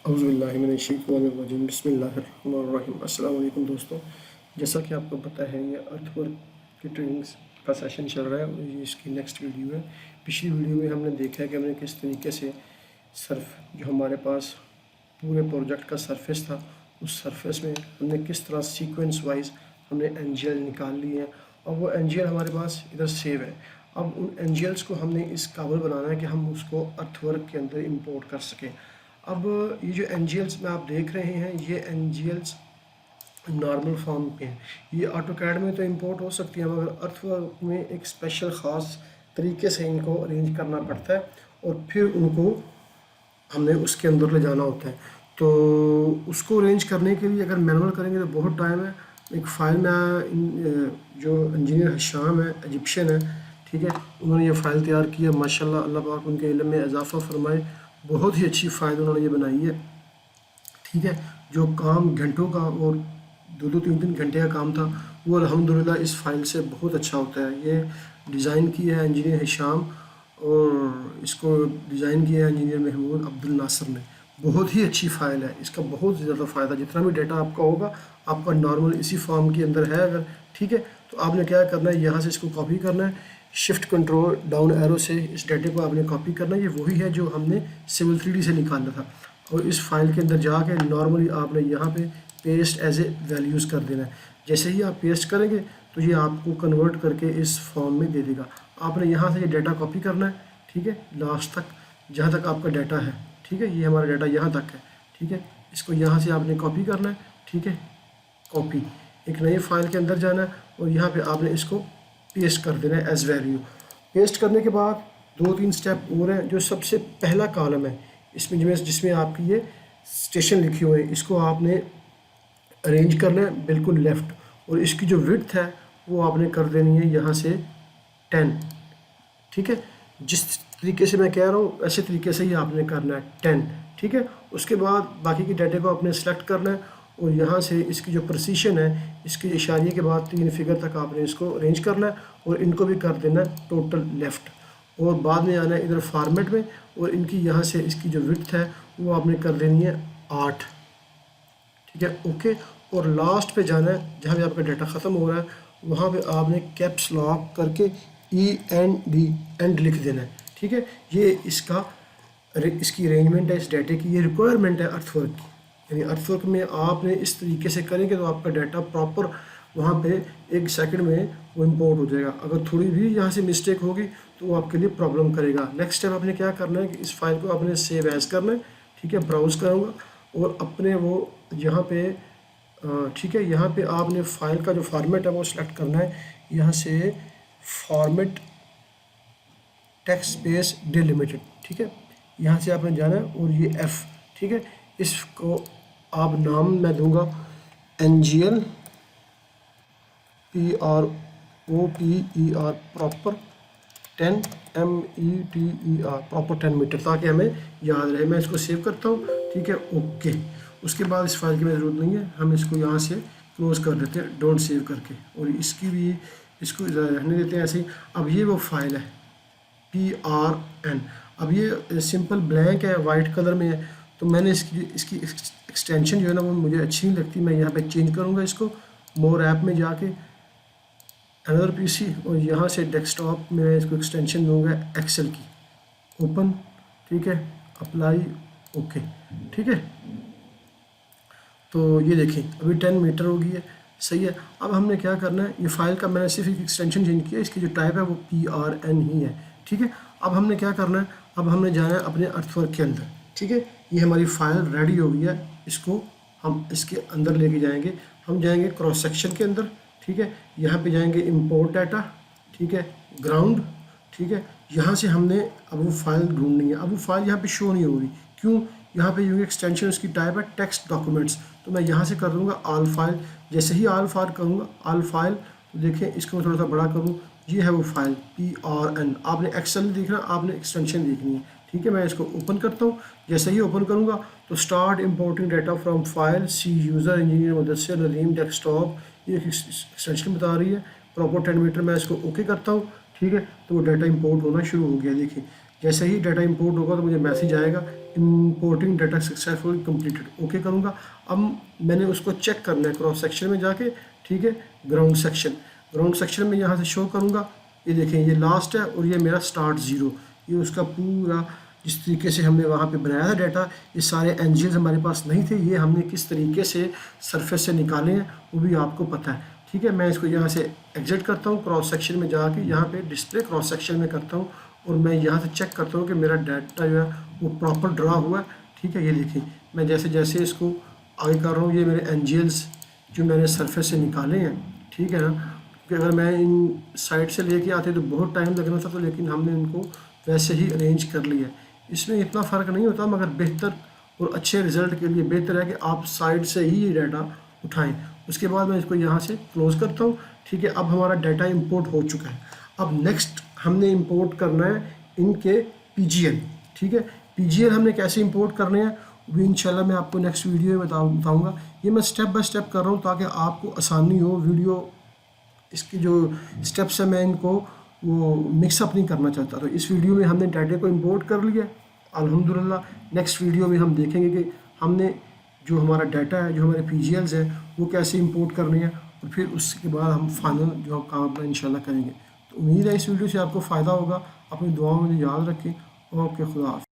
औज़ुबिल्लाहिमिनश्शैतानिर्रजीम बिस्मिल्लाहिर्रहमानिर्रहीम। अस्सलाम वालेकुम दोस्तों, जैसा कि आपको पता है ये अर्थवर्क की ट्रेनिंग्स का सेशन चल रहा है और ये इसकी नेक्स्ट वीडियो है। पिछली वीडियो में हमने देखा है कि हमने किस तरीके से सर्फ जो हमारे पास पूरे प्रोजेक्ट का सरफेस था, उस सरफेस में हमने किस तरह सीक्वेंस वाइज हमने एनजीएल निकाल लिए हैं और वो एनजीएल हमारे पास इधर सेव है। अब उन एनजीएल्स को हमने इस काबिल बनाना है कि हम उसको अर्थवर्क के अंदर इंपोर्ट कर सकें। अब ये जो एनजीएल्स में आप देख रहे हैं, ये एनजीएल्स नॉर्मल फॉर्म पे हैं। ये ऑटोकैड में तो इंपोर्ट हो सकती है, मगर अर्थवर्क में एक स्पेशल ख़ास तरीके से इनको अरेंज करना पड़ता है और फिर उनको हमने उसके अंदर ले जाना होता है। तो उसको अरेंज करने के लिए अगर मैनुअल करेंगे तो बहुत टाइम है। एक फ़ाइल में जो इंजीनियर हशाम है, इजिप्शियन है, ठीक है, उन्होंने ये फ़ाइल तैयार की है। माशाल्लाह, अल्लाह पाक उनके इल्म में इजाफ़ा फरमाए। बहुत ही अच्छी फ़ाइल उन्होंने ये बनाई है, ठीक है। जो काम घंटों का और दो तीन घंटे का काम था, वो अल्हम्दुलिल्लाह इस फ़ाइल से बहुत अच्छा होता है। ये डिज़ाइन की है इंजीनियर हिशाम और इसको डिज़ाइन किया है इंजीनियर महमूद अब्दुल नासिर ने। बहुत ही अच्छी फ़ाइल है, इसका बहुत ज़्यादा फ़ायदा, जितना भी डेटा आपका होगा आपका नॉर्मल इसी फॉर्म के अंदर है अगर, ठीक है। तो आपने क्या करना है, यहाँ से इसको कॉपी करना है, शिफ्ट कंट्रोल डाउन एरो से इस डाटे को आपने कॉपी करना है। ये वही है जो हमने सिविल 3D से निकाला था और इस फाइल के अंदर जाके नॉर्मली आपने यहाँ पे पेस्ट एज ए वैल्यूज़ कर देना है। जैसे ही आप पेस्ट करेंगे तो ये आपको कन्वर्ट करके इस फॉर्म में दे देगा। आपने यहाँ से ये डाटा कॉपी करना है, ठीक है, लास्ट तक जहाँ तक आपका डाटा है, ठीक है। ये हमारा डाटा यहाँ तक है, ठीक है। इसको यहाँ से आपने कॉपी करना है, ठीक है, कॉपी एक नई फाइल के अंदर जाना है और यहाँ पे आपने इसको पेस्ट कर देना है एज वैल्यू। पेस्ट करने के बाद 2-3 स्टेप और हैं। जो सबसे पहला कॉलम है इसमें जिसमें आपकी ये स्टेशन लिखी हुई है, इसको आपने अरेंज करना है बिल्कुल लेफ़्ट, और इसकी जो विड्थ है वो आपने कर देनी है यहाँ से 10, ठीक है। जिस तरीके से मैं कह रहा हूँ ऐसे तरीके से ही आपने करना है 10, ठीक है। उसके बाद बाकी के डाटे को आपने सेलेक्ट करना है और यहाँ से इसकी जो प्रिसीशन है, इसके इशारे के बाद 3 फिगर तक आपने इसको अरेंज करना है और इनको भी कर देना है टोटल लेफ़्ट। और बाद में आना है इधर फॉर्मेट में और इनकी यहाँ से इसकी जो विड्थ है वो आपने कर देनी है 8, ठीक है, ओके। और लास्ट पे जाना है जहाँ पे आपका डाटा ख़त्म हो रहा है, वहाँ पे आपने कैप्स लॉक करके END एंड लिख देना है, ठीक है। ये इसकी अरेंजमेंट है इस डाटे की, ये रिक्वायरमेंट है अर्थवर्क की। यानी अर्थवर्क में आपने इस तरीके से करेंगे तो आपका डाटा प्रॉपर वहाँ पे 1 सेकंड में वो इंपोर्ट हो जाएगा। अगर थोड़ी भी यहाँ से मिस्टेक होगी तो वो आपके लिए प्रॉब्लम करेगा। नेक्स्ट स्टेप आपने क्या करना है कि इस फाइल को आपने सेव एज करना है, ठीक है। ब्राउज़ करूँगा और अपने वो यहाँ पे, ठीक है, यहाँ पे आपने फ़ाइल का जो फॉर्मेट है वो सिलेक्ट करना है। यहाँ से फॉर्मेट टेक्स्ट स्पेस डिलिमिटेड, ठीक है, यहाँ से आपने जाना है और ये F, ठीक है। इसको आप नाम मैं दूंगा NGL PROPER proper 10 METER proper 10 metre, ताकि हमें याद रहे। मैं इसको सेव करता हूँ, ठीक है, ओके। उसके बाद इस फाइल की मैं ज़रूरत नहीं है, हम इसको यहाँ से क्लोज़ कर देते हैं डोंट सेव करके, और इसकी भी इसको रहने देते हैं ऐसे ही। अब ये वो फाइल है PRN। अब ये सिंपल ब्लैंक है, वाइट कलर में है, तो मैंने इसकी एक्सटेंशन जो है ना वो मुझे अच्छी नहीं लगती। मैं यहाँ पे चेंज करूँगा इसको, मोर ऐप में जाके अनदर PC और यहाँ से डेस्कटॉप में मैं इसको एक्सटेंशन दूँगा एक्सेल की, ओपन, ठीक है, अप्लाई, ओके, ठीक है। तो ये देखिए अभी 10 मीटर हो गई है, सही है। अब हमने क्या करना है, ये फाइल का मैंने सिर्फ एक एक्सटेंशन चेंज किया, इसकी जो टाइप है वो PRN ही है, ठीक है। अब हमने क्या करना है, अब हमने जाना है अपने अर्थवर्क के अंदर, ठीक है। ये हमारी फाइल रेडी हो गई है, इसको हम इसके अंदर लेके जाएंगे। हम जाएंगे क्रॉस सेक्शन के अंदर, ठीक है, यहाँ पे जाएंगे इंपोर्ट डाटा, ठीक है, ग्राउंड, ठीक है। यहाँ से हमने अब वो फाइल ढूंढनी है। अब वो फाइल यहाँ पे शो नहीं होगी, क्यों? यहाँ पे यूँ एक्सटेंशन उसकी टाइप है टेक्स्ट डॉक्यूमेंट्स, तो मैं यहाँ से कर दूँगा ऑल फाइल। जैसे ही ऑल फाइल करूँगा, ऑल फाइल, तो देखें इसको मैं थोड़ा सा बड़ा करूँ, ये है वो फाइल PRN। आपने एक्सेल नहीं देखना, आपने एक्सटेंशन देखनी है, ठीक है। मैं इसको ओपन करता हूँ। जैसे ही ओपन करूँगा तो start importing data from file C user engineer Mudassir Nadeem desktop, ये एक्सटेंशन बता रही है प्रॉपर 10 मीटर। मैं इसको ओके करता हूँ, ठीक है, तो वो डाटा इंपोर्ट होना शुरू हो गया। देखिए जैसे ही डाटा इंपोर्ट होगा तो मुझे मैसेज आएगा importing data successful completed, okay करूँगा। अब मैंने उसको चेक करना है क्रॉस सेक्शन में जाके, ठीक है। ग्राउंड सेक्शन में यहाँ से शो करूँगा, ये देखें ये लास्ट है और ये मेरा स्टार्ट ज़ीरो, ये उसका पूरा जिस तरीके से हमने वहाँ पे बनाया था डाटा, ये सारे एनजीएल्स हमारे पास नहीं थे, ये हमने किस तरीके से सरफेस से निकाले हैं वो भी आपको पता है, ठीक है। मैं इसको यहाँ से एग्जिट करता हूँ, क्रॉस सेक्शन में जाके यहाँ पे डिस्प्ले क्रॉस सेक्शन में करता हूँ और मैं यहाँ से चेक करता हूँ कि मेरा डाटा जो है वो प्रॉपर ड्रा हुआ है, ठीक है। ये देखिए मैं जैसे जैसे इसको आगे कर रहा हूँ, ये मेरे एनजीएल्स जो मैंने सरफेस से निकाले हैं, ठीक है ना। क्योंकि अगर मैं इन साइड से लेके आते तो बहुत टाइम लगना था, तो लेकिन हमने इनको वैसे ही अरेंज कर लिया। इसमें इतना फ़र्क नहीं होता, मगर बेहतर और अच्छे रिज़ल्ट के लिए बेहतर है कि आप साइड से ही ये डाटा उठाएं। उसके बाद मैं इसको यहाँ से क्लोज़ करता हूँ, ठीक है। अब हमारा डाटा इंपोर्ट हो चुका है। अब नेक्स्ट हमने इंपोर्ट करना है इनके पीजीएल, ठीक है। पीजीएल हमने कैसे इंपोर्ट करने हैं वो इंशाल्लाह मैं आपको नेक्स्ट वीडियो में बताऊँगा। ये मैं स्टेप बाय स्टेप कर रहा हूँ ताकि आपको आसानी हो। वीडियो इसकी जो स्टेप्स है मैं इनको वो मिक्सअप नहीं करना चाहता। तो इस वीडियो में हमने डाटा को इंपोर्ट कर लिया अल्हम्दुलिल्लाह। नेक्स्ट वीडियो में हम देखेंगे कि हमने जो हमारा डाटा है, जो हमारे पीजीएल्स है, वो कैसे इंपोर्ट करने हैं और फिर उसके बाद हम फाइनल जो काम अपना इंशाल्लाह करेंगे। तो उम्मीद है इस वीडियो से आपको फ़ायदा होगा। अपनी दुआओं में याद रखें। ओके, खुदा हाफ़िज़।